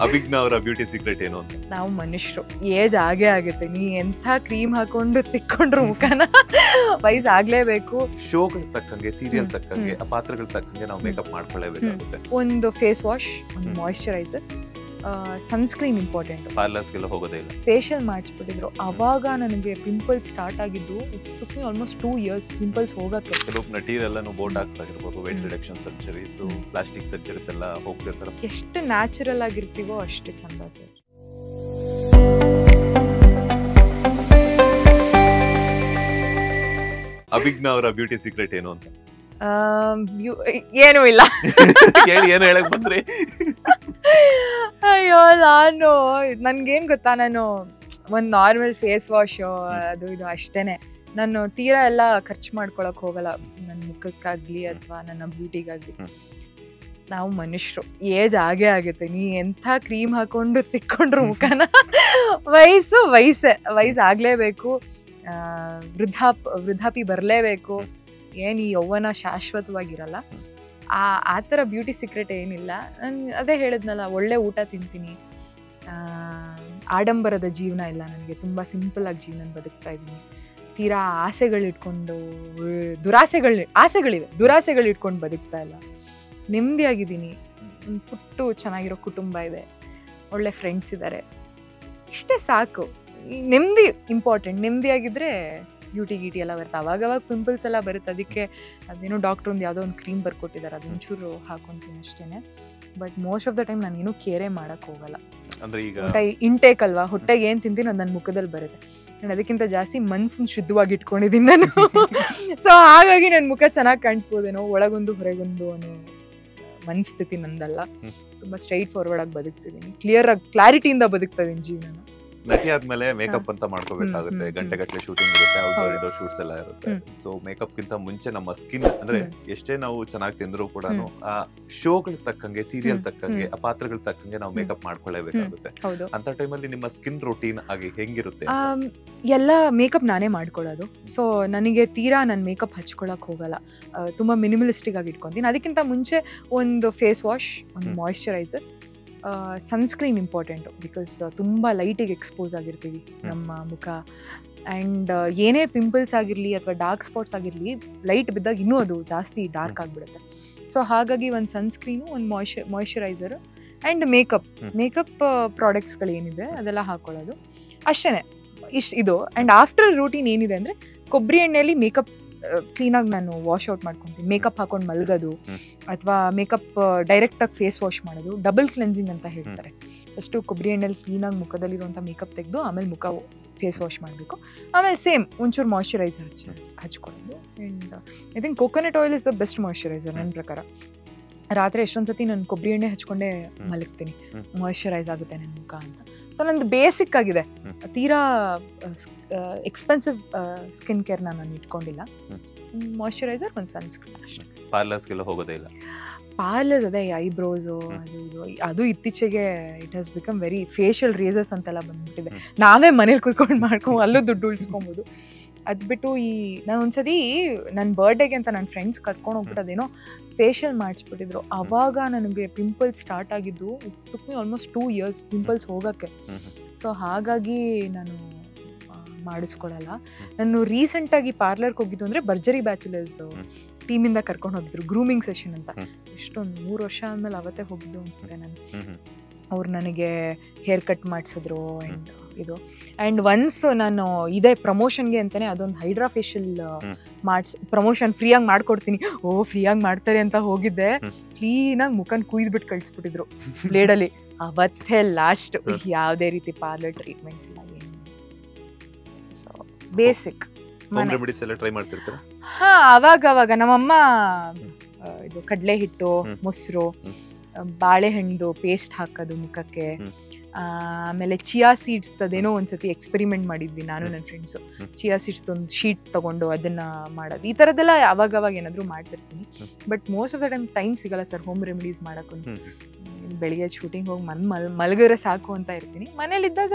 ಅಭಿಜ್ಞಾ ಅವರ beauty secret ಏನು ಅಂತ? ನಾವು ಮನುಷ್ಯರು ಏಜ್ ಆಗೇ ಆಗುತ್ತೆ. ನೀ ಎಂಥ ಕ್ರೀಮ್ ಹಾಕೊಂಡು ತಿಕ್ಕೊಂಡ್ರು ಮುಖನ ವಯಸ್ ಆಗ್ಲೇಬೇಕು. ಶೋಗಳು ತಕ್ಕಂಗೆ, ಸೀರಿಯಲ್ ತಕ್ಕಂಗೆ, ಆ ಪಾತ್ರಗಳು ತಕ್ಕಂಗೆ ನಾವು ಮೇಕಪ್ ಮಾಡ್ಕೊಳ್ಳೇಬೇಕಾಗುತ್ತೆ. ಒಂದು ಫೇಸ್ ವಾಶ್, ಒಂದು ಮಾಯಿಶ್ಚರೈಸರ್, ಸನ್ಸ್ಕ್ರೀನ್ ಇಂಪಾರ್ಟೆಂಟ್. ಪಾರ್ಲರ್ಸ್ಗೆಲ್ಲ ಹೋಗೋದೇ ಇಲ್ಲ. ಫೇಶಿಯಲ್ ಮಾಡಿಸ್ಬಿಟ್ಟಿದ್ರು. ಅವಾಗ ನನಗೆ ಪಿಂಪಲ್ಸ್ ಸ್ಟಾರ್ಟ್ ಆಗಿದ್ದು. ಇಟ್ ಆಲ್ಮೋಸ್ಟ್ 2 years ಪಿಂಪಲ್ಸ್ ಹೋಗಕ್ಕೆ. ಕೆಲವು ನಟಿಯರೆಲ್ಲನೂ ಬೋಟಾಕ್ಸ್ ಆಗಿರ್ಬೋದು, wait reduction surgeries, plastic surgeries ಎಲ್ಲ ಹೋಗ್ತಿರ್ತಾರೆ. ಎಷ್ಟು ನ್ಯಾಚುರಲ್ ಆಗಿರ್ತೀವೋ ಅಷ್ಟು ಚಂದ ಸರ್. ಅಭಿಜ್ಞಾ ಅವರ ಬ್ಯೂಟಿ ಸೀಕ್ರೆಟ್ ಏನು ಅಂತ? ಏನೂ ಇಲ್ಲ. ಹೇಳಿ, ಏನು ಹೇಳಕ್ ಬಂದ್ರಿ? ಅಯ್ಯೋ, ನನ್ಗೇನ್ ಗೊತ್ತಾ, ನಾನು ಒಂದು ನಾರ್ಮಲ್ ಫೇಸ್ ವಾಶ್ ಅದು ಇದು ಅಷ್ಟೇನೆ. ನಾನು ತೀರಾ ಎಲ್ಲ ಖರ್ಚು ಮಾಡ್ಕೊಳಕ್ ಹೋಗಲ್ಲ, ನನ್ನ ಮುಖಕ್ಕಾಗ್ಲಿ ಅಥವಾ ನನ್ನ ಬ್ಯೂಟಿಗಾಗ್ಲಿ. ನಾವು ಮನುಷ್ಯರು ಏಜ್ ಆಗೇ ಆಗುತ್ತೆ. ನೀ ಎಂಥ ಕ್ರೀಮ್ ಹಾಕೊಂಡು ತಿಕ್ಕೊಂಡ್ರು ಮುಖನ ವಯಸ್ಸು ಆಗ್ಲೇಬೇಕು. ವೃದ್ಧಾಪಿ ಬರಲೇಬೇಕು. ಏನು ಈ ಯೌವನ ಶಾಶ್ವತವಾಗಿರಲ್ಲ. ಆ ಥರ ಬ್ಯೂಟಿ ಸೀಕ್ರೆಟ್ ಏನಿಲ್ಲ. ನಾನು ಅದೇ ಹೇಳಿದ್ನಲ್ಲ, ಒಳ್ಳೆ ಊಟ ತಿಂತೀನಿ, ಆಡಂಬರದ ಜೀವನ ಇಲ್ಲ ನನಗೆ. ತುಂಬ ಸಿಂಪಲ್ಲಾಗಿ ಜೀವನ ಬದುಕ್ತಾ ಇದ್ದೀನಿ. ತೀರಾ ಆಸೆಗಳಿಟ್ಕೊಂಡು ದುರಾಸೆಗಳಿಟ್ಕೊಂಡು ಬದುಕ್ತಾ ಇಲ್ಲ. ನೆಮ್ಮದಿಯಾಗಿದ್ದೀನಿ. ಪುಟ್ಟು ಚೆನ್ನಾಗಿರೋ ಕುಟುಂಬ ಇದೆ, ಒಳ್ಳೆ ಫ್ರೆಂಡ್ಸ್ ಇದ್ದಾರೆ. ಇಷ್ಟೇ ಸಾಕು. ನೆಮ್ಮದಿ ಇಂಪಾರ್ಟೆಂಟ್. ನೆಮ್ಮದಿಯಾಗಿದ್ದರೆ ಬ್ಯೂಟಿ ಗೀಟಿ ಎಲ್ಲ ಬರುತ್ತೆ. ಅವಾಗವಾಗ ಪಿಂಪಲ್ಸ್ ಎಲ್ಲ ಬರುತ್ತೆ. ಅದಕ್ಕೆ ಅದೇನೋ ಡಾಕ್ಟ್ರ್ ಒಂದು ಯಾವುದೋ ಒಂದು ಕ್ರೀಮ್ ಬರ್ಕೊಟ್ಟಿದ್ದಾರೆ, ಅದೊಂಚೂರು ಹಾಕೊತೀನಿ ಅಷ್ಟೇ. But most of the time ನಾನೇನು ಕೇರೇ ಮಾಡೋಕ್ಕೆ ಹೋಗಲ್ಲ. ಅಂದರೆ ಈಗ ಹೊಟ್ಟೆ ಇಂಟೇಕ್ ಅಲ್ವಾ, ಹೊಟ್ಟೆಗೆ ಏನು ತಿಂತೀನಿ ಅದು ನನ್ನ ಮುಖದಲ್ಲಿ ಬರುತ್ತೆ. ನಾನು ಅದಕ್ಕಿಂತ ಜಾಸ್ತಿ ಮನ್ಸನ್ನ ಶುದ್ಧವಾಗಿ ಇಟ್ಕೊಂಡಿದ್ದೀನಿ ನಾನು. ಸೊ ಹಾಗಾಗಿ ನನ್ನ ಮುಖ ಚೆನ್ನಾಗಿ ಕಾಣಿಸ್ಬೋದೇನೋ, ಒಳಗೊಂದು ಹೊರಗೊಂದು ಅನ್ನೋ ಮನಸ್ಥಿತಿ ನಂದಲ್ಲ. ತುಂಬ ಸ್ಟ್ರೈಟ್ ಫಾರ್ವರ್ಡ್ ಆಗಿ ಬದುಕ್ತಿದ್ದೀನಿ, ಕ್ಲಾರಿಟಿಯಿಂದ ಬದುಕ್ತಾ ಇದ್ದೀನಿ ಜೀವನ. ನಟಿ ಆದ್ಮೇಲೆ ಮೇಕಪ್ ಅಂತ ಮಾಡ್ಕೋಬೇಕಾಗುತ್ತೆ. ಗಂಟೆಗಟ್ಟಲೆ ಶೂಟಿಂಗ್ ಇರುತ್ತೆ, ಔಟ್ಡೋರ್ ಇಂಡೋರ್ ಶೂಟ್ಸ್ ಎಲ್ಲ ಇರುತ್ತೆ. ಸೊ ಮೇಕಪ್ ಗಿಂತ ಮುಂಚೆ ನಮ್ಮ ಸ್ಕಿನ್, ಅಂದ್ರೆ ಎಷ್ಟೇ ನಾವು ಚೆನ್ನಾಗಿ ತಿಂದ್ರು ಕೂಡ ಆ ಶೋಗಳು ತಕ್ಕಂಗೆ, ಸೀರಿಯಲ್ ತಕ್ಕಂಗೆ, ಆ ಪಾತ್ರಗಳು ತಕ್ಕಂಗೆ ನಾವು ಮೇಕಪ್ ಮಾಡ್ಕೊಳ್ಳೇಬೇಕಾಗುತ್ತೆ. ಅಂತ ಟೈಮಲ್ಲಿ ನಿಮ್ಮ ಸ್ಕಿನ್ ರೂಟೀನ್ ಆಗಿ ಹೆಂಗಿರುತ್ತೆ? ಎಲ್ಲ ಮೇಕಪ್ ನಾನೇ ಮಾಡ್ಕೊಳ್ಳೋದು. ಸೊ ನನಗೆ ತೀರಾ ನಾನು ಮೇಕಪ್ ಹಚ್ಕೊಳಕ್ ಹೋಗಲ್ಲ. ತುಂಬಾ ಮಿನಿಮಲಿಸ್ಟಿಕ್ ಆಗಿ ಇಟ್ಕೊಂತೀನಿ. ಅದಕ್ಕಿಂತ ಮುಂಚೆ ಒಂದು ಫೇಸ್ ವಾಶ್, ಒಂದು ಮಾಯಿಶ್ಚರೈಸರ್, ಸನ್ಸ್ಕ್ರೀನ್ ಇಂಪಾರ್ಟೆಂಟು. ಬಿಕಾಸ್ ತುಂಬ ಲೈಟಿಗೆ ಎಕ್ಸ್ಪೋಸ್ ಆಗಿರ್ತೀವಿ ನಮ್ಮ ಮುಖ. ಆ್ಯಂಡ್ ಏನೇ ಪಿಂಪಲ್ಸ್ ಆಗಿರಲಿ ಅಥವಾ ಡಾರ್ಕ್ ಸ್ಪಾಟ್ಸ್ ಆಗಿರಲಿ, ಲೈಟ್ ಬಿದ್ದಾಗ ಇನ್ನೂ ಅದು ಜಾಸ್ತಿ ಡಾರ್ಕ್ ಆಗಿಬಿಡುತ್ತೆ. ಸೊ ಹಾಗಾಗಿ ಒಂದು ಸನ್ಸ್ಕ್ರೀನು, ಒಂದು ಮಾಯಿಶ್ಚರೈಸರು ಆ್ಯಂಡ್ ಮೇಕಪ್ ಪ್ರಾಡಕ್ಟ್ಸ್ಗಳೇನಿದೆ ಅದೆಲ್ಲ ಹಾಕ್ಕೊಳ್ಳೋದು ಅಷ್ಟೇ. ಇದು. ಆ್ಯಂಡ್ ಆಫ್ಟರ್ ರೂಟೀನ್ ಏನಿದೆ ಅಂದರೆ, ಕೊಬ್ಬರಿ ಎಣ್ಣೆಯಲ್ಲಿ ಮೇಕಪ್ ಕ್ಲೀನಾಗಿ ನಾನು ವಾಶ್ ಔಟ್ ಮಾಡ್ಕೊತೀನಿ. ಮೇಕಪ್ ಹಾಕೊಂಡು ಮಲಗೋದು ಅಥವಾ ಮೇಕಪ್ ಡೈರೆಕ್ಟಾಗಿ ಫೇಸ್ ವಾಶ್ ಮಾಡೋದು, ಡಬಲ್ ಕ್ಲೆನ್ಸಿಂಗ್ ಅಂತ ಹೇಳ್ತಾರೆ. ಫಸ್ಟು ಕೊಬ್ಬರಿ ಎಣ್ಣೆಲಿ ಕ್ಲೀನಾಗಿ ಮುಖದಲ್ಲಿರುವಂಥ ಮೇಕಪ್ ತೆಗೆದು ಆಮೇಲೆ ಮುಖ ಫೇಸ್ ವಾಶ್ ಮಾಡಬೇಕು. ಆಮೇಲೆ ಸೇಮ್ ಒಂಚೂರು ಮಾಯಿಶ್ಚರೈಸರ್ ಹಚ್ಕೊಳ್ಳೋದು. And I think coconut oil is the best moisturiser ನನ್ನ ಪ್ರಕಾರ. ರಾತ್ರಿ ಎಷ್ಟೊಂದು ಸತಿ ನಾನು ಕೊಬ್ಬರಿ ಎಣ್ಣೆ ಹಚ್ಕೊಂಡೇ ಮಲಗ್ತೀನಿ, ಮಾಯಿಶ್ಚರೈಸ್ ಆಗುತ್ತೆ ನನ್ನ ಮುಖ ಅಂತ. ಸೊ ನಂದು ಬೇಸಿಕ್ ಆಗಿದೆ. ತೀರಾ ಎಕ್ಸ್ಪೆನ್ಸಿವ್ ಸ್ಕಿನ್ ಕೇರ್ ನಾನು ಇಟ್ಕೊಂಡಿಲ್ಲ. ಮಾಯಿಶ್ಚರೈಸರ್, ಒಂದು ಸನ್ಸ್ಕ್ರೀನ್ ಅಷ್ಟೇ. ಪಾರ್ಲರ್ಸ್ಗೆಲ್ಲ ಹೋಗೋದೇ ಇಲ್ಲ. ಪಾರ್ಲರ್ಸ್ ಅದೇ ಐಬ್ರೋಸು ಅದು ಇತ್ತೀಚೆಗೆ it has become very facial razors ಅಂತೆಲ್ಲ ಬಂದ್ಬಿಟ್ಟಿದೆ. ನಾವೇ ಮನೇಲಿ ಕುತ್ಕೊಂಡು ಅಲ್ಲೂ ದುಡ್ಡು ಉಳಿಸ್ಕೊಬೋದು. ಅದು ಬಿಟ್ಟು ನಾನು ಒಂದ್ಸತಿ ನನ್ನ ಬರ್ಡೇಗೆ ಅಂತ ನನ್ನ ಫ್ರೆಂಡ್ಸ್ ಕರ್ಕೊಂಡು ಹೋಗ್ಬಿಟ್ಟು ಅದೇನೋ ಫೇಶಿಯಲ್ ಮಾಡಿಸ್ಬಿಟ್ಟಿದ್ರು. ಅವಾಗ ನನಗೆ ಪಿಂಪಲ್ಸ್ ಸ್ಟಾರ್ಟ್ ಆಗಿದ್ದು. It took me almost 2 years pimples ಹೋಗೋಕ್ಕೆ. ಸೊ ಹಾಗಾಗಿ ನಾನು ಮಾಡಿಸ್ಕೊಳ್ಳಲ್ಲ. ನಾನು ರೀಸೆಂಟಾಗಿ ಪಾರ್ಲರ್ಗೆ ಹೋಗಿದ್ದು ಅಂದರೆ ಭರ್ಜರಿ ಬ್ಯಾಚುಲರ್ಸ್ ಟೀಮಿಂದ ಕರ್ಕೊಂಡು ಹೋಗಿದ್ರು, ಗ್ರೂಮಿಂಗ್ ಸೆಷನ್ ಅಂತ. ಎಷ್ಟೊಂದು 3 ವರ್ಷ ಆದಮೇಲೆ ಅವತ್ತೇ ಹೋಗಿದ್ದು ಅನಿಸುತ್ತೆ ನಾನು. ಅವ್ರು ನನಗೆ ಹೇರ್ ಕಟ್ ಮಾಡಿಸಿದ್ರು. ಆ್ಯಂಡ್ ಒನ್ಸ್ ನಾನು ಇದೇ ಪ್ರಮೋಷನ್ಗೆ ಅಂತಲೇ ಅದೊಂದು ಹೈಡ್ರಾ ಫೇಶಿಯಲ್ ಪ್ರಮೋಷನ್ ಫ್ರೀಯಾಗಿ ಮಾಡ್ಕೊಡ್ತೀನಿ, ಫ್ರೀಯಾಗಿ ಮಾಡ್ತಾರೆ ಅಂತ ಹೋಗಿದ್ದೆ. ಕ್ಲೀನಾಗಿ ಮುಖನ ಕುಯ್ದುಬಿಟ್ಟು ಕಳಿಸ್ಬಿಟ್ಟಿದ್ರು ಬ್ಲೇಡಲ್ಲಿ. ಅವತ್ತೇ ಲಾಸ್ಟ್. ಯಾವುದೇ ರೀತಿ ಪಾರ್ಲರ್ ಟ್ರೀಟ್ಮೆಂಟ್ಸ್ ಇಲ್ಲ, ಏನು. ಸೊ ಬೇಸಿಕ್ ಟ್ರೈ ಮಾಡ್ತಿರ್ತೀರಾ? ಅವಾಗ ನಮ್ಮಮ್ಮ ಇದು ಕಡಲೆ ಹಿಟ್ಟು, ಮೊಸರು, ಬಾಳೆಹಣ್ಣು ಪೇಸ್ಟ್ ಹಾಕೋದು ಮುಖಕ್ಕೆ. ಆಮೇಲೆ ಚಿಯಾ ಸೀಡ್ಸ್ ಅದೇನೋ ಒಂದ್ಸತಿ ಎಕ್ಸ್ಪೆರಿಮೆಂಟ್ ಮಾಡಿದ್ವಿ ನಾನು ನನ್ನ ಫ್ರೆಂಡ್ಸು. ಚಿಯಾ ಸೀಡ್ಸ್ ಒಂದು ಶೀಟ್ ತಗೊಂಡು ಅದನ್ನ ಮಾಡೋದು, ಈ ಥರದ್ದೆಲ್ಲ ಅವಾಗವಾಗ ಏನಾದರೂ ಮಾಡ್ತಿರ್ತೀನಿ. But most of the time ಸಿಗಲ್ಲ ಸರ್ ಹೋಮ್ ರೆಮಿಡೀಸ್ ಮಾಡೋಕ್ಕೂ. ಬೆಳಿಗ್ಗೆ ಶೂಟಿಂಗ್ ಹೋಗಿ ಮಲಗಿದ್ರೆ ಸಾಕು ಅಂತ ಇರ್ತೀನಿ. ಮನೇಲಿದ್ದಾಗ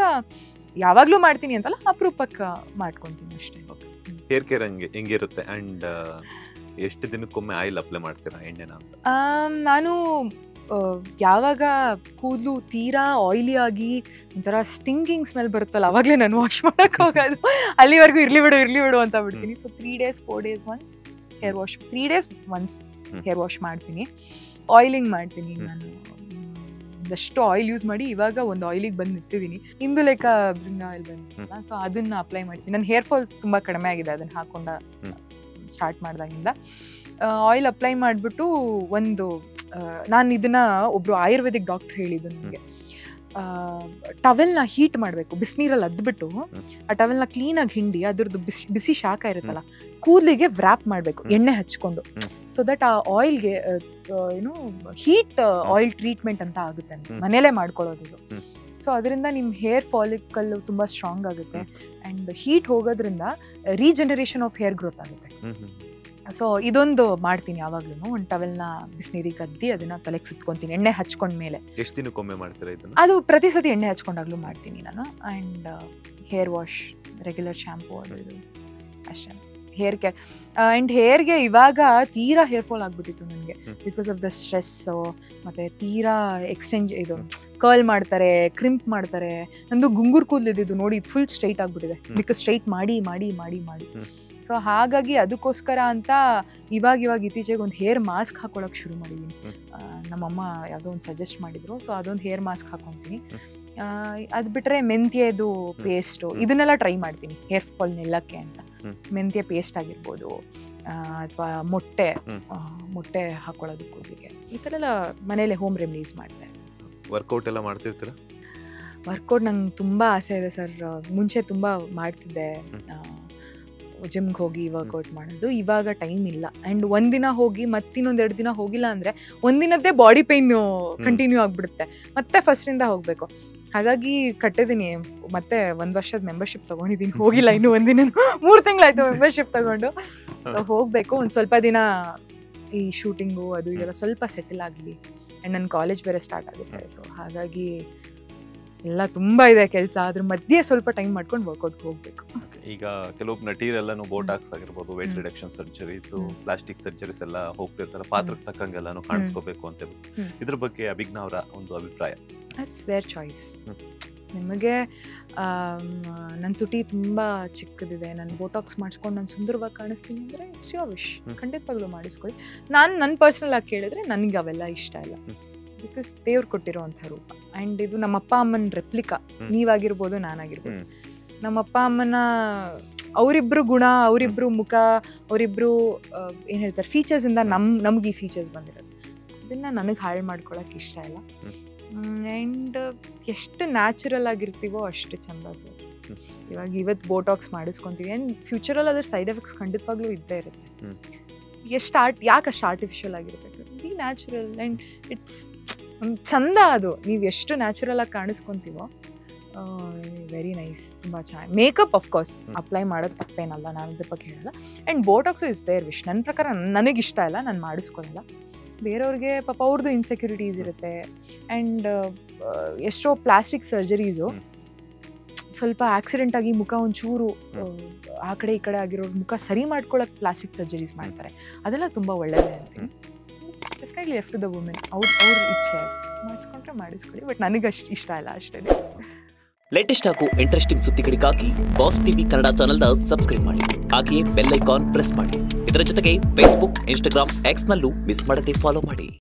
ಯಾವಾಗಲೂ ಮಾಡ್ತೀನಿ ಅಂತಲ್ಲ, ಅಪರೂಪಕ್ಕೆ ಮಾಡ್ಕೊತೀನಿ ಅಷ್ಟೇ. ಹೇರ್ ಕೇರ್ ಹೆಂಗಿರುತ್ತೆ ಆ್ಯಂಡ್ ಎಷ್ಟು ದಿನಕ್ಕೊಮ್ಮೆ ಆಯಿಲ್ ಅಪ್ಲೈ ಮಾಡ್ತೀರಾ, ಎಣ್ಣೆನ ಅಂತ? ನಾನು ಯಾವಾಗ ಕೂದಲು ತೀರಾ ಆಯಿಲಿ ಆಗಿ ಒಂಥರ ಸ್ಟಿಂಗಿಂಗ್ ಸ್ಮೆಲ್ ಬರುತ್ತಲ್ಲ ಅವಾಗಲೇ ನಾನು ವಾಶ್ ಮಾಡೋಕ್ಕೆ ಹೋಗೋದು. ಅಲ್ಲಿವರೆಗೂ ಇರಲಿ ಬಿಡು ಅಂತ ಬಿಡ್ತೀನಿ. So 3 days 4 days once hair wash, 3 days once hair wash ಮಾಡ್ತೀನಿ. ಆಯಿಲಿಂಗ್ ಮಾಡ್ತೀನಿ ನಾನು. ಒಂದಷ್ಟು ಆಯಿಲ್ ಯೂಸ್ ಮಾಡಿ ಇವಾಗ ಒಂದು ಆಯಿಲಿಗೆ ಬಂದು ನಿಂತಿದ್ದೀನಿ. ಇಂದುಲೇಖ ಬ್ರಿಂಗ್ ಆಯಿಲ್ ಬಂದಿಲ್ಲ, ಸೊ ಅದನ್ನ ಅಪ್ಲೈ ಮಾಡ್ತೀನಿ. ನನ್ನ ಹೇರ್ ಫಾಲ್ ತುಂಬ ಕಡಿಮೆ ಆಗಿದೆ ಅದನ್ನು ಹಾಕೊಂಡ ಸ್ಟಾರ್ಟ್ ಮಾಡಿದಾಗಿಂದ. ಆಯಿಲ್ ಅಪ್ಲೈ ಮಾಡಿಬಿಟ್ಟು ನಾನು ಇದನ್ನ ಒಬ್ರು ಆಯುರ್ವೇದಿಕ್ ಡಾಕ್ಟರ್ ಹೇಳಿದ್ದು ನನಗೆ, ಟವೆಲ್ನ ಹೀಟ್ ಮಾಡಬೇಕು, ಬಿಸಿನೀರಲ್ಲಿ ಅದ್ಬಿಟ್ಟು ಆ ಟವೆಲ್ನ ಕ್ಲೀನಾಗಿ ಹಿಂಡಿ ಅದ್ರದ್ದು ಬಿಸಿ ಶಾಖ ಇರುತ್ತಲ್ಲ ಕೂದಲಿಗೆ ವ್ರಾಪ್ ಮಾಡಬೇಕು ಎಣ್ಣೆ ಹಚ್ಕೊಂಡು. ಸೊ ದಟ್ ಆ ಆಯಿಲ್ಗೆ ಏನು ಹೀಟ್ ಆಯಿಲ್ ಟ್ರೀಟ್ಮೆಂಟ್ ಅಂತ ಆಗುತ್ತೆ ಅಂತ ಮನೇಲೇ ಮಾಡ್ಕೊಳ್ಳೋದು ಇದು. ಸೊ ಅದರಿಂದ ನಿಮ್ಮ ಹೇರ್ ಫಾಲಿಕಲ್ ತುಂಬ ಸ್ಟ್ರಾಂಗ್ ಆಗುತ್ತೆ ಆ್ಯಂಡ್ ಹೀಟ್ ಹೋಗೋದ್ರಿಂದ ರೀಜನರೇಷನ್ ಆಫ್ ಹೇರ್ ಗ್ರೋತ್ ಆಗುತ್ತೆ. ಸೊ ಇದೊಂದು ಮಾಡ್ತೀನಿ ಯಾವಾಗ್ಲೂ. ಒಂದು ಟವೆಲ್ನ ಬಿಸಿನೀರಿಗೆ ಅದ್ದಿ ಅದನ್ನ ತಲೆಗೆ ಸುತ್ಕೊಂತೀನಿ ಎಣ್ಣೆ ಹಚ್ಕೊಂಡ್ಮೇಲೆ. ಎಷ್ಟು ದಿನಕ್ಕೊಮ್ಮೆ ಮಾಡ್ತೀರಾ ಇದನ್ನ? ಅದು ಪ್ರತಿ ಸತಿ ಎಣ್ಣೆ ಹಚ್ಕೊಂಡಾಗ್ಲೂ ಮಾಡ್ತೀನಿ ನಾನು. And hair wash, regular shampoo, ಅದು ಇದು ಅಷ್ಟೇ. ಹೇರ್ ಕೇರ್ ಆ್ಯಂಡ್ ಹೇರ್ಗೆ ಇವಾಗ ತೀರಾ ಹೇರ್ ಫಾಲ್ ಆಗಿಬಿಟ್ಟಿತ್ತು ನನಗೆ ಬಿಕಾಸ್ ಆಫ್ ದ ಸ್ಟ್ರೆಸ್ಸು. ಮತ್ತು ತೀರಾ ಇದು ಕರ್ಲ್ ಮಾಡ್ತಾರೆ, ಕ್ರಿಂಪ್ ಮಾಡ್ತಾರೆ. ನಂದು ಗುಂಗುರು ಕೂದಲಿದ್ದು ನೋಡಿ ಇದು ಫುಲ್ ಸ್ಟ್ರೈಟ್ ಆಗಿಬಿಟ್ಟಿದೆ ಬಿಕಾಸ್ ಸ್ಟ್ರೈಟ್ ಮಾಡಿ ಮಾಡಿ ಮಾಡಿ ಮಾಡಿ. ಸೊ ಹಾಗಾಗಿ ಅದಕ್ಕೋಸ್ಕರ ಅಂತ ಇವಾಗ ಇತ್ತೀಚೆಗೆ ಒಂದು ಹೇರ್ ಮಾಸ್ಕ್ ಹಾಕೊಳ್ಳೋಕೆ ಶುರು ಮಾಡಿದ್ದೀನಿ. ನಮ್ಮಮ್ಮ ಯಾವುದೋ ಒಂದು ಸಜೆಸ್ಟ್ ಮಾಡಿದ್ರು, ಸೊ ಅದೊಂದು ಹೇರ್ ಮಾಸ್ಕ್ ಹಾಕೊತೀನಿ. ಅದು ಬಿಟ್ಟರೆ ಮೆಂತ್ಯದು ಪೇಸ್ಟು ಇದನ್ನೆಲ್ಲ ಟ್ರೈ ಮಾಡ್ತೀನಿ ಹೇರ್ ಫಾಲ್ ನಿಲ್ಲಕ್ಕೆ ಅಂತ. ಮೆಂತ್ಯ ಪೇಸ್ಟ್ ಆಗಿರ್ಬೋದು ಅಥವಾ ಮೊಟ್ಟೆ ಹಾಕೊಳ್ಳೋದು ಕೂದಲಿಗೆ, ಈ ಥರ ಎಲ್ಲ ಮನೇಲೆ ಹೋಮ್ ರೆಮಿಡೀಸ್ ಮಾಡ್ತಾ ಇರ್ತೀನಿ. ವರ್ಕೌಟ್ ಎಲ್ಲ ಮಾಡ್ತಿರ್ತೀರಾ? ವರ್ಕೌಟ್ ನಂಗೆ ತುಂಬ ಆಸೆ ಇದೆ ಸರ್. ಮುಂಚೆ ತುಂಬ ಮಾಡ್ತಿದ್ದೆ, ಜಿಮ್ಗೆ ಹೋಗಿ ವರ್ಕೌಟ್ ಮಾಡೋದು. ಇವಾಗ ಟೈಮ್ ಇಲ್ಲ. ಆ್ಯಂಡ್ ಒಂದಿನ ಹೋಗಿ ಮತ್ತಿನ್ನೊಂದು 2 ದಿನ ಹೋಗಿಲ್ಲ ಅಂದರೆ ಒಂದಿನದ್ದೇ ಬಾಡಿ ಪೇನ್ ಕಂಟಿನ್ಯೂ ಆಗಿಬಿಡುತ್ತೆ, ಮತ್ತೆ ಫಸ್ಟಿಂದ ಹೋಗಬೇಕು. ಹಾಗಾಗಿ ಕಟ್ಟಿದ್ದೀನಿ, ಮತ್ತೆ 1 ವರ್ಷದ ಮೆಂಬರ್ಶಿಪ್ ತೊಗೊಂಡಿದ್ದೀನಿ. ಹೋಗಿಲ್ಲ ಇನ್ನು ಒಂದಿನ, 3 ತಿಂಗಳಾಯ್ತು ಮೆಂಬರ್ಶಿಪ್ ತೊಗೊಂಡು. ಸೊ ಹೋಗಬೇಕು. ಒಂದು ಸ್ವಲ್ಪ ದಿನ ಈ ಶೂಟಿಂಗು ಅದು ಇದೆಲ್ಲ ಸ್ವಲ್ಪ ಸೆಟಲ್ ಆಗಲಿ. ಆ್ಯಂಡ್ ನನ್ನ ಕಾಲೇಜ್ ಬೇರೆ ಸ್ಟಾರ್ಟ್ ಆಗುತ್ತೆ. ಸೊ ಹಾಗಾಗಿ ಎಲ್ಲ ತುಂಬ ಇದೆ ಕೆಲಸ. ಅದ್ರ ಮಧ್ಯೆ ಸ್ವಲ್ಪ ಟೈಮ್ ಮಾಡ್ಕೊಂಡು ವರ್ಕೌಟ್ಗೆ ಹೋಗಬೇಕು. ಈಗ ಕೆಲವೊಬ್ಬ ನಟಿಯರೆಲ್ಲನೂ ಬೋಟಾಕ್ಸ್ ಆಗಿರ್ಬೋದು, wait reduction surgeries, plastic surgeries ಎಲ್ಲ ಹೋಗ್ತಿರ್ತಾರೆ, ಪಾತ್ರಕ್ಕೆ ತಕ್ಕಂಗೆಲ್ಲಾನು ಕಾಣಿಸ್ಕೋಬೇಕು ಅಂತ. ಇದ್ರ ಬಗ್ಗೆ ಅಭಿಜ್ಞಾ ಅವರ ಒಂದು ಅಭಿಪ್ರಾಯ? That's there choice. ನಿಮಗೆ ನನ್ನ ತುಟಿ ತುಂಬ ಚಿಕ್ಕದಿದೆ, ನಾನು ಬೋಟಾಕ್ಸ್ ಮಾಡಿಸ್ಕೊಂಡು ನಾನು ಸುಂದರವಾಗಿ ಕಾಣಿಸ್ತೀನಿ ಅಂದರೆ ಇಟ್ಸ್ ಯೋರ್ ವಿಶ್, ಖಂಡಿತವಾಗ್ಲೂ ಮಾಡಿಸ್ಕೊಳ್ಳಿ. ನಮ್ಮ ಪರ್ಸ್ನಲ್ ಆಗಿ ಕೇಳಿದ್ರೆ ನನಗೆ ಅವೆಲ್ಲ ಇಷ್ಟ ಇಲ್ಲ. ಬಿಕಾಸ್ ದೇವ್ರು ಕೊಟ್ಟಿರೋವಂಥ ರೂಪ. ಆ್ಯಂಡ್ ಇದು ನಮ್ಮ ಅಪ್ಪ ಅಮ್ಮನ ರೆಪ್ಲಿಕಾ. ನೀವಾಗಿರ್ಬೋದು, ನಾನಾಗಿರ್ಬೋದು. ನಮ್ಮ ಅಪ್ಪ ಅಮ್ಮನ ಅವರಿಬ್ಬರು ಗುಣ, ಅವರಿಬ್ಬರು ಮುಖ, ಅವರಿಬ್ಬರು ಏನು ಹೇಳ್ತಾರೆ ಫೀಚರ್ಸಿಂದ ನಮ್ಗೆ ಈ ಫೀಚರ್ಸ್ ಬಂದಿರೋದು. ಇದನ್ನು ನನಗೆ ಹಾಳು ಮಾಡ್ಕೊಳಕ್ಕೆ ಇಷ್ಟ ಇಲ್ಲ. ಆ್ಯಂಡ್ ಎಷ್ಟು ನ್ಯಾಚುರಲ್ ಆಗಿರ್ತೀವೋ ಅಷ್ಟು ಚಂದ ಸರ್. ಇವತ್ತು ಬೋಟಾಕ್ಸ್ ಮಾಡಿಸ್ಕೊತೀವಿ ಆ್ಯಂಡ್ ಫ್ಯೂಚರಲ್ಲಿ ಅದ್ರ ಸೈಡ್ ಎಫೆಕ್ಟ್ಸ್ ಖಂಡಿತವಾಗ್ಲೂ ಇದ್ದೇ ಇರುತ್ತೆ. ಯಾಕೆ ಅಷ್ಟು ಆರ್ಟಿಫಿಷಿಯಲ್ ಆಗಿರ್ಬೇಕು? ಬಿ ನ್ಯಾಚುರಲ್ ಆ್ಯಂಡ್ ಇಟ್ಸ್ ಚಂದ. ಅದು ನೀವು ಎಷ್ಟು ನ್ಯಾಚುರಲ್ ಆಗಿ ಕಾಣಿಸ್ಕೊತೀವೋ ವೆರಿ ನೈಸ್, ತುಂಬ ಚೆನ್ನಾಗಿ. ಮೇಕಪ್ ಅಫ್ಕೋರ್ಸ್ ಅಪ್ಲೈ ಮಾಡೋದು ತಪ್ಪೇನಲ್ಲ, ನಾನು ಇದ್ರ ಬಗ್ಗೆ ಹೇಳಲ್ಲ. And botox is their wish. ನನ್ನ ಪ್ರಕಾರ ನನಗಿಷ್ಟ ಇಲ್ಲ, ನಾನು ಮಾಡಿಸ್ಕೊಳ್ಳಲ್ಲ. ಬೇರೆಯವ್ರಿಗೆ ಪಾಪ ಅವ್ರದ್ದು ಇನ್ಸೆಕ್ಯೂರಿಟೀಸ್ ಇರುತ್ತೆ. ಆ್ಯಂಡ್ ಎಷ್ಟೋ ಪ್ಲಾಸ್ಟಿಕ್ ಸರ್ಜರೀಸು ಸ್ವಲ್ಪ ಆಕ್ಸಿಡೆಂಟ್ ಆಗಿ ಮುಖ ಒಂಚೂರು ಆ ಕಡೆ ಈ ಕಡೆ ಆಗಿರೋ ಮುಖ ಸರಿ ಮಾಡ್ಕೊಳ್ಳೋಕೆ ಪ್ಲಾಸ್ಟಿಕ್ ಸರ್ಜರೀಸ್ ಮಾಡ್ತಾರೆ. ಅದೆಲ್ಲ ತುಂಬ ಒಳ್ಳೆಯದೇ ಅಂತೀನಿ. It's definitely left to the women. ಅವ್ರ ಇಚ್ಛೆ ಮಾಡಿಸ್ಕೊಂಡ್ರೆ ಮಾಡಿಸ್ಕೊಳ್ಳಿ, ಬಟ್ ನನಗೆ ಅಷ್ಟು ಇಷ್ಟ ಇಲ್ಲ ಅಷ್ಟೇ. ಲೇಟೆಸ್ಟ್ ಹಾಗೂ ಇಂಟ್ರೆಸ್ಟಿಂಗ್ ಸುದ್ದಿಗಳಿಗಾಗಿ ಬಾಸ್ ಟಿವಿ ಕನ್ನಡ ಚಾನೆಲ್ನ ಸಬ್ಸ್ಕ್ರೈಬ್ ಮಾಡಿ, ಹಾಗೆಯೇ ಬೆಲ್ ಐಕಾನ್ ಪ್ರೆಸ್ ಮಾಡಿ. ಇದರ ಜೊತೆಗೆ ಫೇಸ್ಬುಕ್, ಇನ್ಸ್ಟಾಗ್ರಾಮ್, ಎಕ್ಸ್ನಲ್ಲೂ ಮಿಸ್ ಮಾಡದೆ ಫಾಲೋ ಮಾಡಿ.